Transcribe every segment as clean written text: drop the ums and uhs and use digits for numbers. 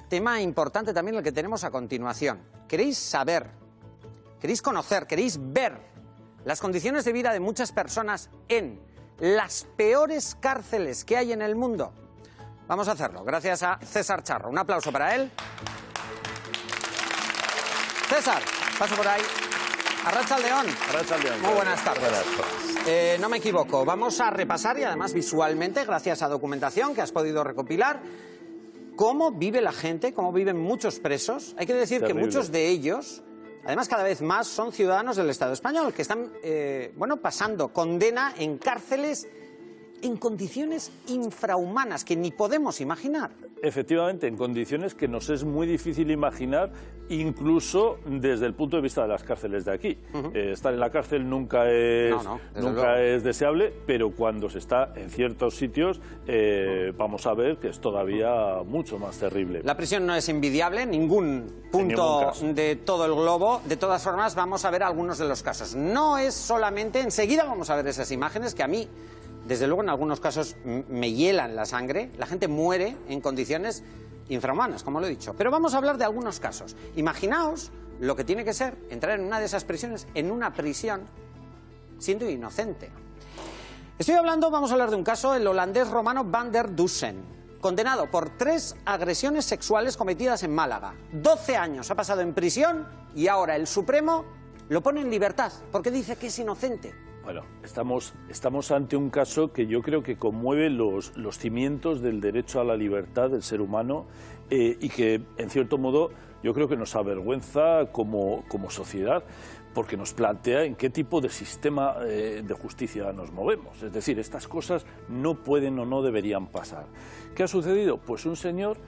tema importante también el que tenemos a continuación. ¿Queréis saber, queréis conocer, queréis ver las condiciones de vida de muchas personas en las peores cárceles que hay en el mundo? Vamos a hacerlo gracias a César Charro. Un aplauso para él. César, paso por ahí. Arratsaldeon. Arratsaldeon. Muy buenas tardes. No me equivoco, vamos a repasar y además visualmente, gracias a documentación que has podido recopilar, cómo vive la gente, cómo viven muchos presos. Hay que decir que muchos de ellos, además cada vez más, son ciudadanos del Estado español, que están pasando condena en cárceles en condiciones infrahumanas que ni podemos imaginar. Efectivamente, en condiciones que nos es muy difícil imaginar, incluso desde el punto de vista de las cárceles de aquí. Estar en la cárcel nunca es deseable, pero cuando se está en ciertos sitios, vamos a ver que es todavía mucho más terrible. La prisión no es envidiable en ningún punto de todo el globo. De todas formas, vamos a ver algunos de los casos. No es solamente, enseguida vamos a ver esas imágenes que a mí, desde luego, en algunos casos me hielan la sangre. La gente muere en condiciones infrahumanas, como lo he dicho. Pero vamos a hablar de algunos casos. Imaginaos lo que tiene que ser entrar en una de esas prisiones, en una prisión, siendo inocente. Vamos a hablar de un caso, el holandés Romano van der Dussen, condenado por 3 agresiones sexuales cometidas en Málaga. 12 años ha pasado en prisión y ahora el Supremo lo pone en libertad, porque dice que es inocente. Bueno, estamos ante un caso que yo creo que conmueve los cimientos del derecho a la libertad del ser humano y que, en cierto modo, yo creo que nos avergüenza como sociedad, porque nos plantea en qué tipo de sistema de justicia nos movemos. Es decir, estas cosas no pueden o no deberían pasar. ¿Qué ha sucedido? Pues un señor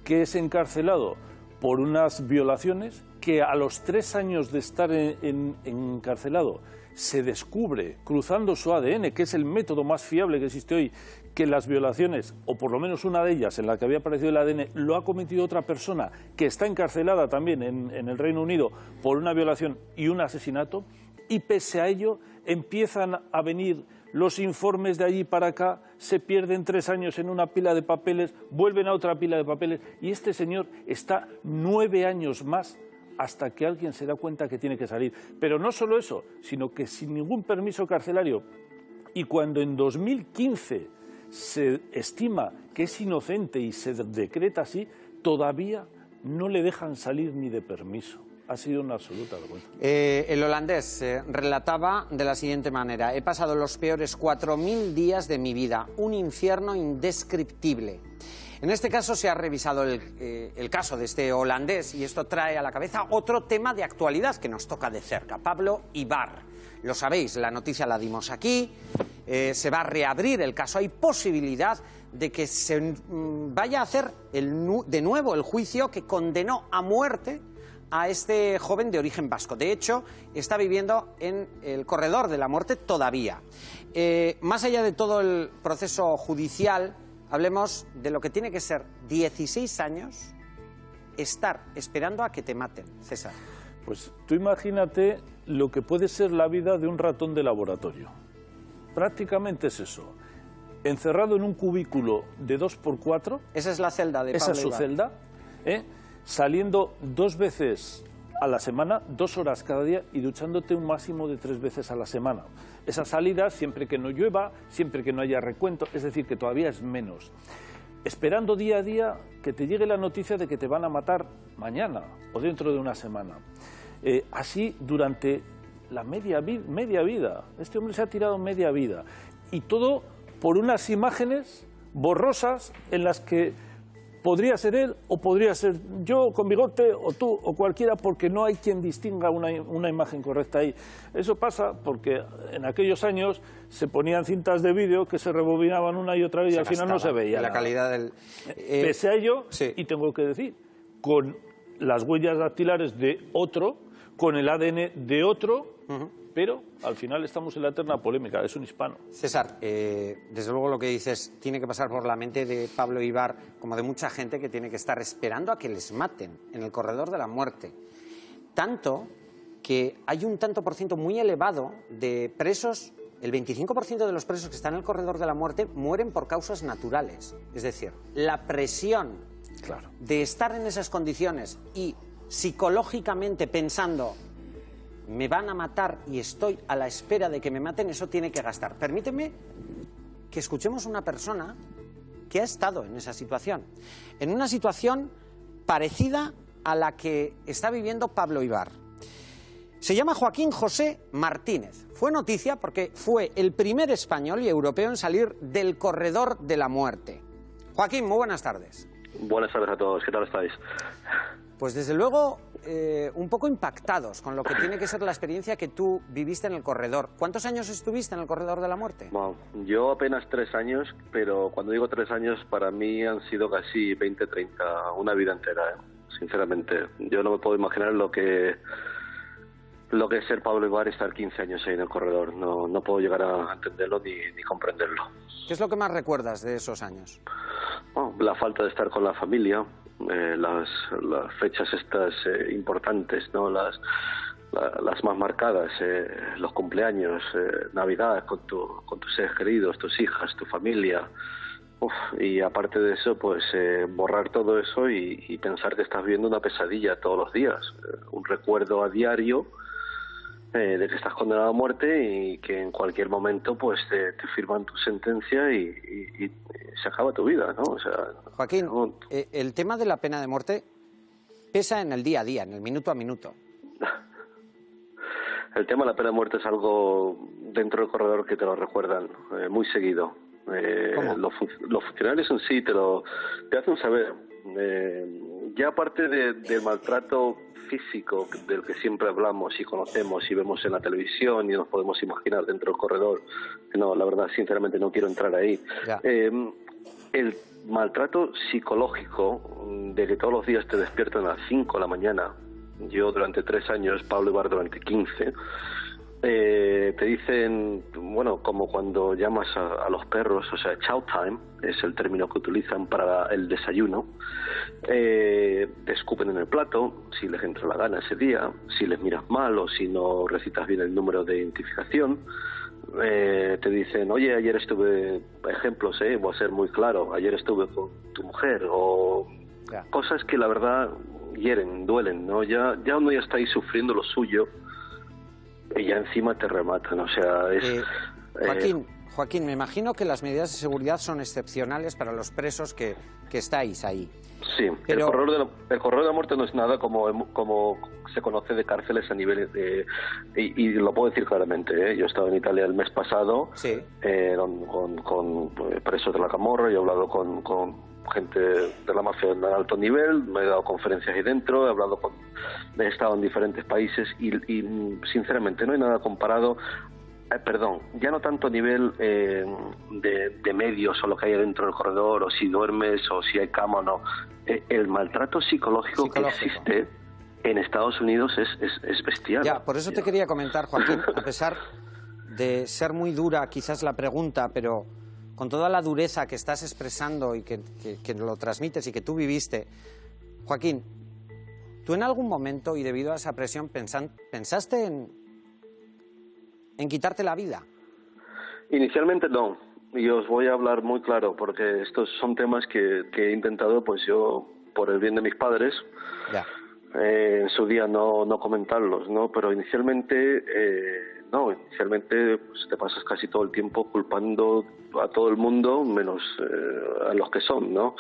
que es encarcelado por unas violaciones, que a los 3 años de estar encarcelado se descubre, cruzando su ADN, que es el método más fiable que existe hoy, que las violaciones, o por lo menos una de ellas en la que había aparecido el ADN, lo ha cometido otra persona que está encarcelada también en el Reino Unido por una violación y un asesinato, y pese a ello empiezan a venir los informes de allí para acá, se pierden 3 años en una pila de papeles, vuelven a otra pila de papeles, y este señor está 9 años más hasta que alguien se da cuenta que tiene que salir. Pero no solo eso, sino que sin ningún permiso carcelario, y cuando en 2015 se estima que es inocente y se decreta así, todavía no le dejan salir ni de permiso. Ha sido una absoluta vergüenza. El holandés relataba de la siguiente manera: he pasado los peores 4000 días de mi vida, un infierno indescriptible. En este caso se ha revisado el caso de este holandés y esto trae a la cabeza otro tema de actualidad que nos toca de cerca, Pablo Ibar. Lo sabéis, la noticia la dimos aquí, se va a reabrir el caso, hay posibilidad de que se vaya a hacer de nuevo el juicio que condenó a muerte a este joven de origen vasco. De hecho, está viviendo en el corredor de la muerte todavía. Más allá de todo el proceso judicial, hablemos de lo que tiene que ser 16 años estar esperando a que te maten, César. Pues tú imagínate lo que puede ser la vida de un ratón de laboratorio. Prácticamente es eso. Encerrado en un cubículo de 2×4. Esa es la celda de Pablo Esa es su Ibar. celda. Saliendo 2 veces a la semana, 2 horas cada día, y duchándote un máximo de 3 veces a la semana. Esa salida siempre que no llueva, siempre que no haya recuento, es decir, que todavía es menos. Esperando día a día que te llegue la noticia de que te van a matar mañana o dentro de una semana. Así durante la media vida. Este hombre se ha tirado media vida. Y todo por unas imágenes borrosas en las que podría ser él o podría ser yo con bigote o tú o cualquiera, porque no hay quien distinga una imagen correcta ahí. Eso pasa porque en aquellos años se ponían cintas de vídeo que se rebobinaban una y otra vez y al final no se veía la nada. calidad del... Pese a ello, sí. Y tengo que decir, con las huellas dactilares de otro, con el ADN de otro, pero al final estamos en la eterna polémica, es un hispano. César, desde luego lo que dices tiene que pasar por la mente de Pablo Ibar, como de mucha gente que tiene que estar esperando a que les maten en el corredor de la muerte. Tanto que hay un tanto por ciento muy elevado de presos, el 25% de los presos que están en el corredor de la muerte mueren por causas naturales. Es decir, la presión Claro. de estar en esas condiciones y psicológicamente pensando, me van a matar y estoy a la espera de que me maten, eso tiene que gastar. Permíteme que escuchemos a una persona que ha estado en esa situación, en una situación parecida a la que está viviendo Pablo Ibar. Se llama Joaquín José Martínez. Fue noticia porque fue el primer español y europeo en salir del corredor de la muerte. Joaquín, muy buenas tardes. Buenas tardes a todos, ¿qué tal estáis? Pues desde luego un poco impactados con lo que tiene que ser la experiencia que tú viviste en el corredor. ¿Cuántos años estuviste en el corredor de la muerte? Bueno, yo apenas 3 años, pero cuando digo 3 años, para mí han sido casi 20, 30, una vida entera, sinceramente. Yo no me puedo imaginar lo que es ser Pablo Ibar y estar 15 años ahí en el corredor. No puedo llegar a entenderlo ni comprenderlo. ¿Qué es lo que más recuerdas de esos años? Bueno, la falta de estar con la familia, las fechas estas importantes, ¿no? Las más marcadas, los cumpleaños, Navidad con tus seres queridos, tus hijas, tu familia. Y aparte de eso, pues borrar todo eso y pensar que estás viviendo una pesadilla todos los días, un recuerdo a diario de que estás condenado a muerte y que en cualquier momento pues te firman tu sentencia y se acaba tu vida, ¿no? O sea, Joaquín, el tema de la pena de muerte pesa en el día a día, en el minuto a minuto. El tema de la pena de muerte es algo dentro del corredor que te lo recuerdan muy seguido. Los funcionarios en sí te hacen saber. Ya aparte del maltrato físico del que siempre hablamos y conocemos y vemos en la televisión y nos podemos imaginar dentro del corredor, no, la verdad, sinceramente no quiero entrar ahí. El maltrato psicológico de que todos los días te despiertan a las 5 de la mañana, yo durante 3 años, Pablo Ibar durante 15, te dicen, bueno, como cuando llamas a los perros, o sea, chow time es el término que utilizan para el desayuno, te escupen en el plato si les entra la gana ese día, si les miras mal o si no recitas bien el número de identificación, te dicen, oye, ayer estuve, ejemplos, voy a ser muy claro, ayer estuve con tu mujer, o cosas que la verdad hieren, duelen, ¿no? Ya uno ya está ahí sufriendo lo suyo y ya encima te rematan, o sea, es... Joaquín, me imagino que las medidas de seguridad son excepcionales para los presos que estáis ahí. Sí, pero... el corredor de la muerte no es nada como se conoce de cárceles a nivel de... Y lo puedo decir claramente, yo he estado en Italia el mes pasado, sí, con presos de la Camorra, y he hablado con gente de la mafia de alto nivel, me he dado conferencias ahí dentro, he estado en diferentes países y sinceramente no hay nada comparado, ya no tanto a nivel de medios o lo que hay dentro del corredor, o si duermes o si hay cama o no, el maltrato psicológico que existe en Estados Unidos es bestial. Ya, por eso te quería comentar, Joaquín, a pesar de ser muy dura quizás la pregunta, pero con toda la dureza que estás expresando y que lo transmites y que tú viviste, Joaquín, ¿tú en algún momento y debido a esa presión pensaste en quitarte la vida? Inicialmente no, y os voy a hablar muy claro, porque estos son temas que he intentado, pues yo, por el bien de mis padres, en su día no comentarlos, ¿no? Pero inicialmente pues te pasas casi todo el tiempo culpando a todo el mundo, menos a los que son, ¿no?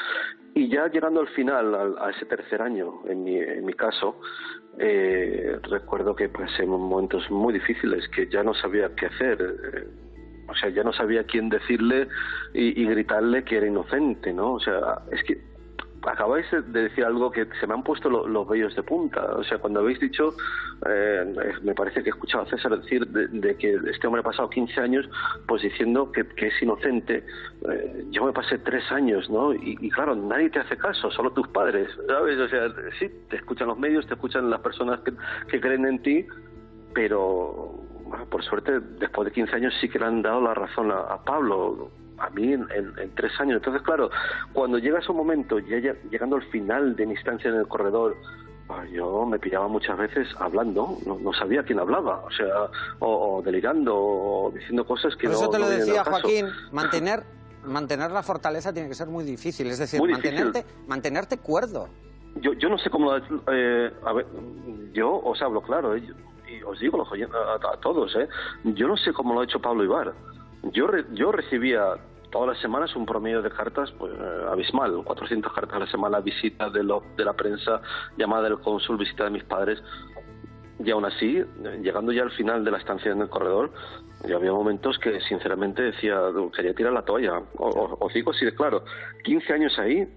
Y ya llegando al final, a ese tercer año, en mi caso, recuerdo que pasé momentos muy difíciles, que ya no sabía qué hacer, o sea, ya no sabía a quién decirle y gritarle que era inocente, ¿no? O sea, es que acabáis de decir algo que se me han puesto los vellos de punta. O sea, cuando habéis dicho, me parece que he escuchado a César decir de que este hombre ha pasado 15 años pues diciendo que es inocente. Yo me pasé 3 años, ¿no? Y claro, nadie te hace caso, solo tus padres, ¿sabes? O sea, sí, te escuchan los medios, te escuchan las personas que creen en ti, pero bueno, por suerte, después de 15 años sí que le han dado la razón a Pablo. A mí en 3 años. Entonces, claro, cuando llega ese momento, ya llegando al final de mi estancia en el corredor, yo me pillaba muchas veces hablando, no sabía quién hablaba, o sea, o delirando, o diciendo cosas que no... Por eso te lo decía, Joaquín, mantener la fortaleza tiene que ser muy difícil, es decir, mantenerte cuerdo. Yo no sé cómo... a ver, yo os hablo claro, y os digo a todos, yo no sé cómo lo ha hecho Pablo Ibar. Yo recibía todas las semanas un promedio de cartas pues abismal, 400 cartas a la semana, visitas de la prensa, llamada del cónsul, visita de mis padres. Y aún así, llegando ya al final de la estancia en el corredor, yo había momentos que sinceramente decía, quería tirar la toalla. Os digo así de claro, 15 años ahí,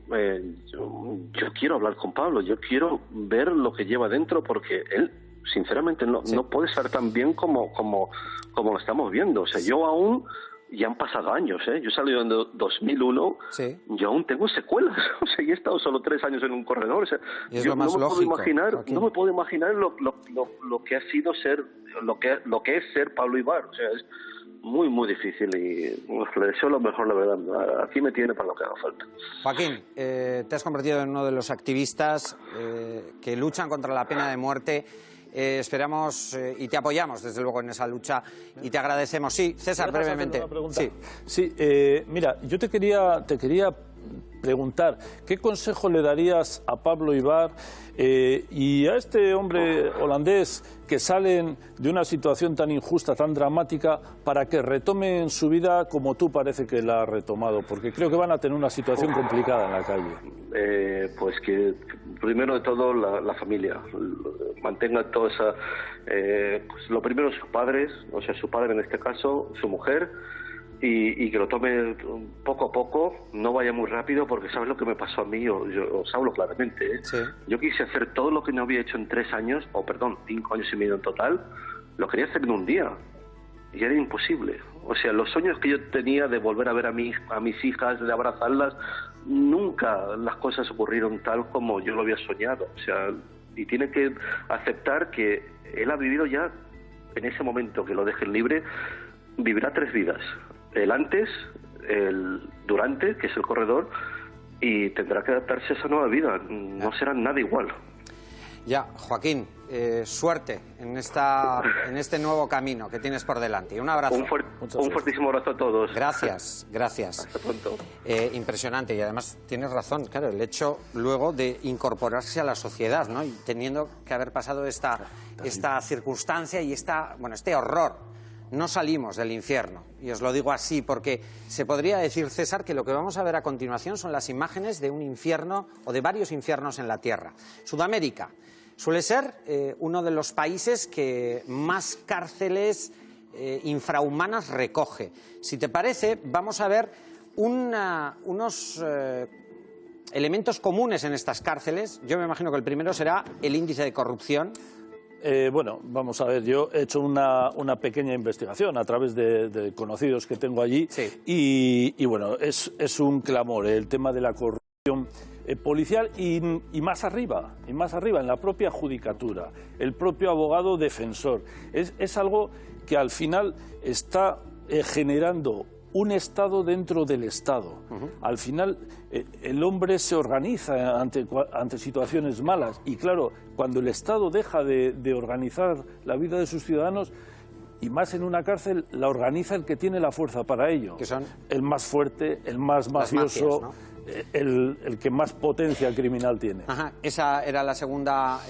yo quiero hablar con Pablo, yo quiero ver lo que lleva dentro, porque él sinceramente no puede estar tan bien como lo estamos viendo. O sea, yo aún... Ya han pasado años, Yo he salido en 2001, sí. Yo aún tengo secuelas. O sea, yo he estado solo 3 años en un corredor. O sea, yo no me puedo imaginar lo que ha sido ser, lo que es ser Pablo Ibar. O sea, es muy, muy difícil y le deseo lo mejor, la verdad. Aquí me tiene para lo que haga falta. Joaquín, te has convertido en uno de los activistas que luchan contra la pena de muerte. Esperamos y te apoyamos, desde luego, en esa lucha y te agradecemos. Sí, César, brevemente. Sí, mira, yo te quería preguntar, ¿qué consejo le darías a Pablo Ibar y a este hombre holandés que salen de una situación tan injusta, tan dramática, para que retomen su vida como tú parece que la has retomado? Porque creo que van a tener una situación complicada en la calle. Pues que primero de todo la familia mantenga toda esa... pues lo primero sus padres, o sea, su padre en este caso, su mujer, y que lo tome poco a poco, no vaya muy rápido, porque ¿sabes lo que me pasó a mí? Yo os hablo claramente, Sí. Yo quise hacer todo lo que no había hecho en 3 años, 5 años y medio en total, lo quería hacer en un día, y era imposible. O sea, los sueños que yo tenía de volver a ver a mis hijas, de abrazarlas, nunca las cosas ocurrieron tal como yo lo había soñado. O sea, y tiene que aceptar que él ha vivido ya, en ese momento que lo dejen libre, vivirá 3 vidas. El antes, el durante, que es el corredor, y tendrá que adaptarse a esa nueva vida. No será nada igual. Ya, Joaquín, suerte en este nuevo camino que tienes por delante. Un abrazo. Un fuertísimo abrazo a todos. Gracias, gracias. Hasta pronto. Impresionante, y además tienes razón, claro, el hecho luego de incorporarse a la sociedad, ¿no? Y teniendo que haber pasado esta circunstancia y este horror. No salimos del infierno, y os lo digo así porque se podría decir, César, que lo que vamos a ver a continuación son las imágenes de un infierno o de varios infiernos en la Tierra. Sudamérica suele ser uno de los países que más cárceles infrahumanas recoge. Si te parece, vamos a ver unos elementos comunes en estas cárceles. Yo me imagino que el primero será el índice de corrupción. Bueno, vamos a ver, yo he hecho una pequeña investigación a través de conocidos que tengo allí, sí. y bueno, es un clamor el tema de la corrupción policial y más arriba, en la propia judicatura, el propio abogado defensor. Es algo que al final está generando un Estado dentro del Estado. Al final el hombre se organiza ante situaciones malas, y claro, cuando el Estado deja de organizar la vida de sus ciudadanos, y más en una cárcel, la organiza el que tiene la fuerza para ello. Que son el más fuerte, el más mafioso, mafias, ¿no? el que más potencia criminal tiene. Ajá, esa era la segunda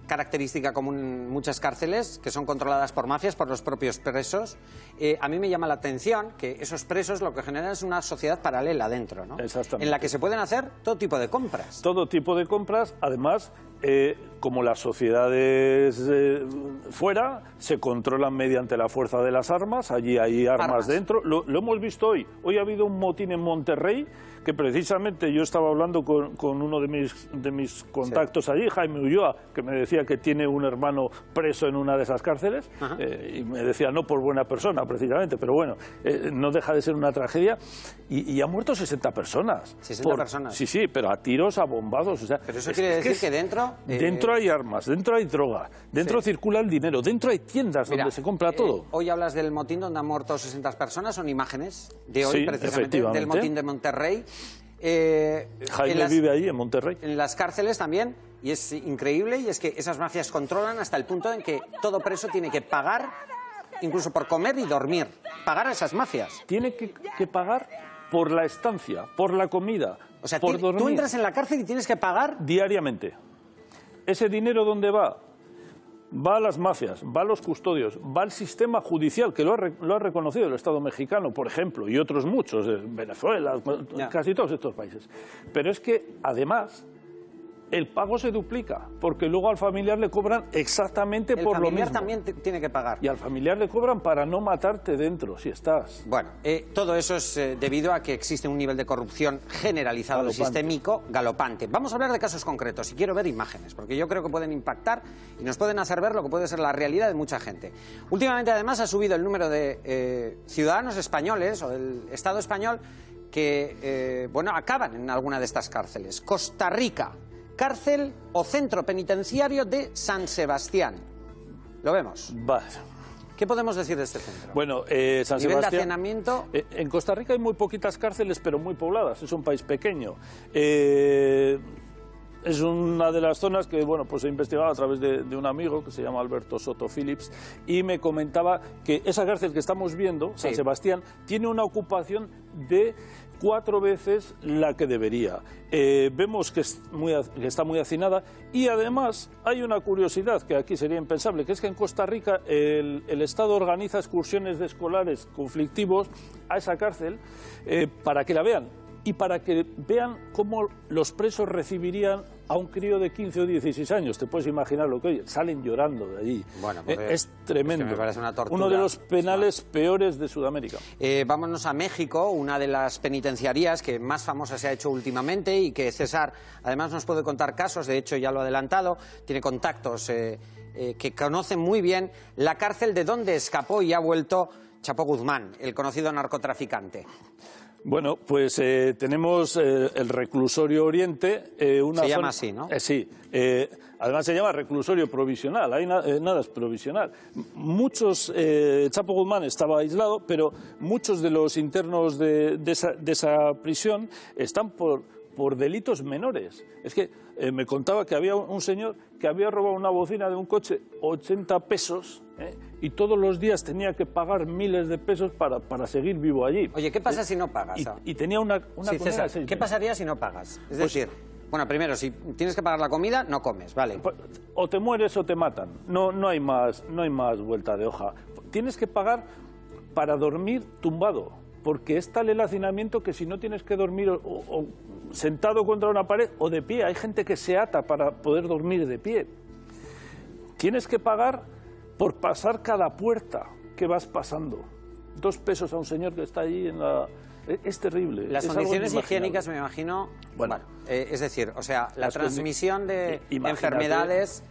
característica común en muchas cárceles, que son controladas por mafias, por los propios presos. A mí me llama la atención que esos presos lo que generan es una sociedad paralela dentro, ¿no? Exactamente. En la que se pueden hacer todo tipo de compras. Todo tipo de compras, además, como las sociedades fuera se controlan mediante la fuerza de las armas, allí hay armas dentro. Lo hemos visto hoy. Hoy ha habido un motín en Monterrey, que precisamente yo estaba hablando con uno de mis contactos allí, Jaime Ulloa, que me decía que tiene un hermano preso en una de esas cárceles, y me decía, no por buena persona precisamente, pero bueno, no deja de ser una tragedia, y han muerto 60 personas. 60 personas. Sí, pero a tiros, a bombados. O sea, pero eso quiere decir que dentro... Dentro hay armas, dentro hay droga, dentro circula el dinero, dentro hay tiendas donde se compra todo. Hoy hablas del motín donde han muerto 60 personas, son imágenes de hoy, sí, precisamente, del motín de Monterrey. Jaime vive ahí, en Monterrey. En las cárceles también, y es increíble, y es que esas mafias controlan hasta el punto en que todo preso tiene que pagar incluso por comer y dormir, pagar a esas mafias. Tiene que pagar por la estancia, por la comida, o sea, por dormir. Tú entras en la cárcel y tienes que pagar diariamente. ¿Ese dinero dónde va? Va a las mafias, va a los custodios, va al sistema judicial, que lo ha reconocido el Estado mexicano, por ejemplo, y otros muchos, Venezuela, casi todos estos países. Pero es que, además, el pago se duplica, porque luego al familiar le cobran exactamente por lo mismo. El familiar también tiene que pagar. Y al familiar le cobran para no matarte dentro, si estás. Bueno, todo eso es debido a que existe un nivel de corrupción generalizado y sistémico galopante. Vamos a hablar de casos concretos y quiero ver imágenes, porque yo creo que pueden impactar y nos pueden hacer ver lo que puede ser la realidad de mucha gente. Últimamente, además, ha subido el número de ciudadanos españoles o del Estado español que, bueno, acaban en alguna de estas cárceles. Costa Rica. Cárcel o centro penitenciario de San Sebastián. Lo vemos. Vale. ¿Qué podemos decir de este centro? Bueno, San ¿Nivel Sebastián, de hacinamiento? En Costa Rica hay muy poquitas cárceles, pero muy pobladas. Es un país pequeño. Es una de las zonas que, bueno, pues he investigado a través de un amigo que se llama Alberto Soto Phillips y me comentaba que esa cárcel que estamos viendo, San Sebastián, tiene una ocupación de 4 veces la que debería. Vemos que está muy hacinada y además hay una curiosidad que aquí sería impensable, que es que en Costa Rica el Estado organiza excursiones de escolares conflictivos a esa cárcel para que la vean. Y para que vean cómo los presos recibirían a un crío de 15 o 16 años. Te puedes imaginar lo que oye, salen llorando de allí. Bueno, es tremendo. Es que me parece una tortura. Uno de los penales peores de Sudamérica. Vámonos a México, una de las penitenciarías que más famosa se ha hecho últimamente y que César además nos puede contar casos, de hecho ya lo ha adelantado, tiene contactos que conocen muy bien la cárcel de donde escapó y ha vuelto Chapo Guzmán, el conocido narcotraficante. Bueno, pues tenemos el reclusorio Oriente. Se llama así, ¿no? Sí. Además se llama reclusorio provisional, ahí nada es provisional. Chapo Guzmán estaba aislado, pero muchos de los internos de esa prisión están por delitos menores. Es que me contaba que había un señor que había robado una bocina de un coche, 80 pesos, y todos los días tenía que pagar miles de pesos para seguir vivo allí. Oye, ¿qué pasa si no pagas? Y tenía una sí, condena de 6 meses. ¿Qué pasaría si no pagas? Es pues, decir, bueno, primero, si tienes que pagar la comida, no comes, ¿vale? O te mueres o te matan. No hay más vuelta de hoja. Tienes que pagar para dormir tumbado, porque es tal el hacinamiento que si no tienes que dormir o sentado contra una pared o de pie, hay gente que se ata para poder dormir de pie. Tienes que pagar por pasar cada puerta que vas pasando. 2 pesos a un señor que está allí en la... Es terrible. Las condiciones higiénicas, me imagino... Bueno, es decir, o sea, la transmisión de enfermedades...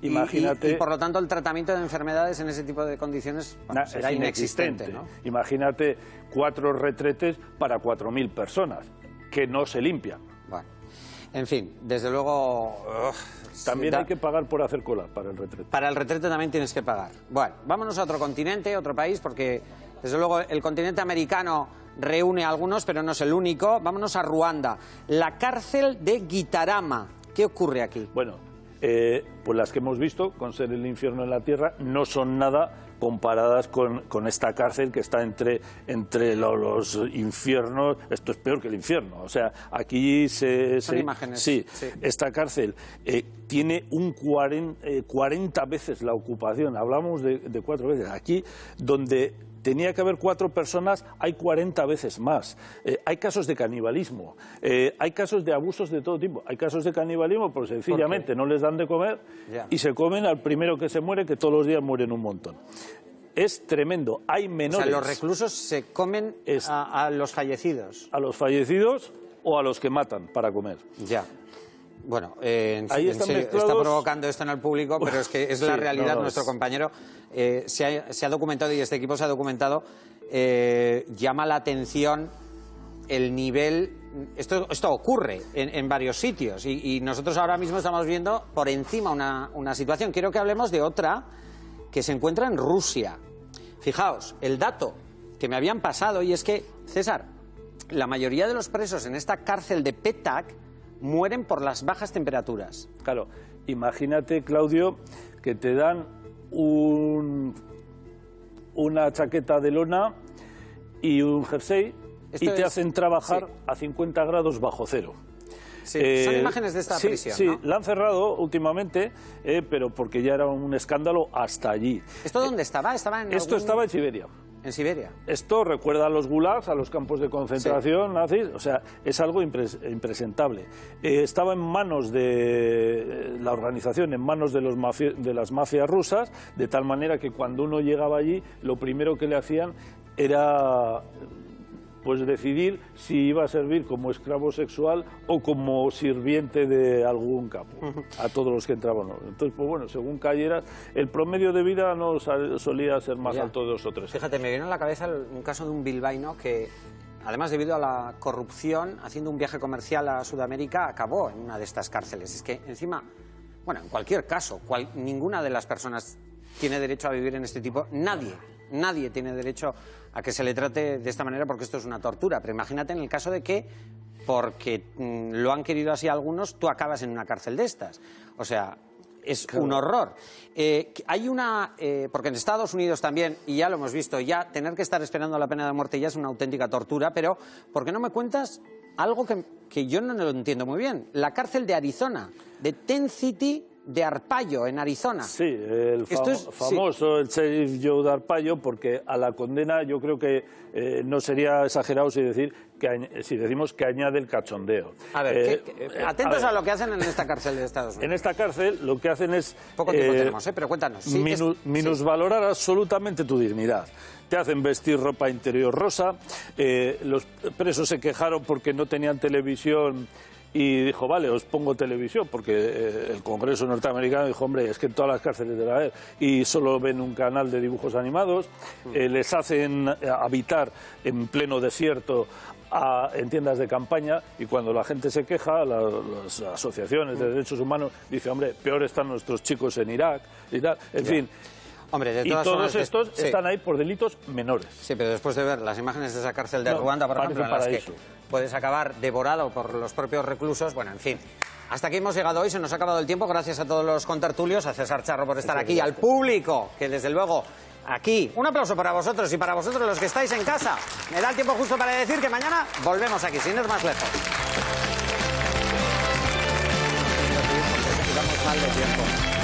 Imagínate, y por lo tanto el tratamiento de enfermedades en ese tipo de condiciones será inexistente, ¿no? Imagínate 4 retretes para 4.000 personas que no se limpian. Bueno, en fin, desde luego... También hay que pagar por hacer cola para el retrete. Para el retrete también tienes que pagar. Bueno, vámonos a otro continente, otro país, porque desde luego el continente americano reúne a algunos, pero no es el único. Vámonos a Ruanda, la cárcel de Gitarama. ¿Qué ocurre aquí? Bueno, pues las que hemos visto, con ser el infierno en la tierra, no son nada comparadas con esta cárcel que está entre los infiernos. Esto es peor que el infierno. O sea, aquí son imágenes. Sí, esta cárcel tiene 40 veces la ocupación. Hablamos de 4 veces. Aquí, donde tenía que haber 4 personas, hay 40 veces más. Hay casos de canibalismo, hay casos de abusos de todo tipo. Hay casos de canibalismo porque sencillamente no les dan de comer y se comen al primero que se muere, que todos los días mueren un montón. Es tremendo. Hay menores. O sea, los reclusos se comen a los fallecidos. A los fallecidos o a los que matan para comer. Ya. Bueno, ahí está provocando esto en el público, pero es que es la realidad. Nuestro compañero se ha documentado, y este equipo se ha documentado, llama la atención el nivel. Esto ocurre en varios sitios y nosotros ahora mismo estamos viendo por encima una situación. Quiero que hablemos de otra que se encuentra en Rusia. Fijaos, el dato que me habían pasado, y es que, César, la mayoría de los presos en esta cárcel de Petak mueren por las bajas temperaturas. una chaqueta de lona y un jersey y te hacen trabajar a 50 grados bajo cero. Sí, son imágenes de esta prisión, Sí, ¿no? la han cerrado últimamente, pero porque ya era un escándalo hasta allí. ¿Esto dónde estaba? ¿Estaba en Esto estaba en Siberia. ¿En Siberia? Esto recuerda a los gulags, a los campos de concentración nazis, o sea, es algo impresentable. Estaba en manos de la organización, en manos de las mafias rusas, de tal manera que cuando uno llegaba allí, lo primero que le hacían era pues decidir si iba a servir como esclavo sexual o como sirviente de algún capo, a todos los que entraban. Entonces, pues bueno, según cayeras, el promedio de vida no solía ser más alto de 2 o 3 años. Fíjate, me vino a la cabeza un caso de un bilbaíno que, además debido a la corrupción, haciendo un viaje comercial a Sudamérica, acabó en una de estas cárceles. Es que encima, bueno, en cualquier caso, ninguna de las personas tiene derecho a vivir en este tipo, nadie tiene derecho a que se le trate de esta manera, porque esto es una tortura. Pero imagínate en el caso de que, porque lo han querido así algunos, tú acabas en una cárcel de estas. O sea, es un horror. Hay una... porque en Estados Unidos también, y ya lo hemos visto, ya tener que estar esperando la pena de muerte ya es una auténtica tortura, pero ¿por qué no me cuentas algo que yo no lo entiendo muy bien? La cárcel de Arizona, de Tent City de Arpaio, en Arizona. Sí, el famoso, el sheriff Joe de Arpaio, porque a la condena yo creo que no sería exagerado si decimos que añade el cachondeo. A ver, atentos a lo que hacen en esta cárcel de Estados Unidos. En esta cárcel lo que hacen es... Poco tiempo tenemos, pero cuéntanos. Sí, minusvalorar absolutamente tu dignidad. Te hacen vestir ropa interior rosa, los presos se quejaron porque no tenían televisión y dijo, vale, os pongo televisión, porque el Congreso norteamericano dijo, hombre, es que en todas las cárceles debe haber, y solo ven un canal de dibujos animados, les hacen habitar en pleno desierto en tiendas de campaña, y cuando la gente se queja, las asociaciones de derechos humanos dicen, hombre, peor están nuestros chicos en Irak, y tal, en fin. Hombre, de y todos estos están ahí por delitos menores. Sí, pero después de ver las imágenes de esa cárcel de Ruanda, por ejemplo, en las que puedes acabar devorado por los propios reclusos, bueno, en fin. Hasta aquí hemos llegado hoy, se nos ha acabado el tiempo. Gracias a todos los contertulios, a César Charro por estar aquí, al público, que desde luego aquí. Un aplauso para vosotros y para vosotros los que estáis en casa. Me da el tiempo justo para decir que mañana volvemos aquí, sin ir más lejos. Vamos mal de tiempo.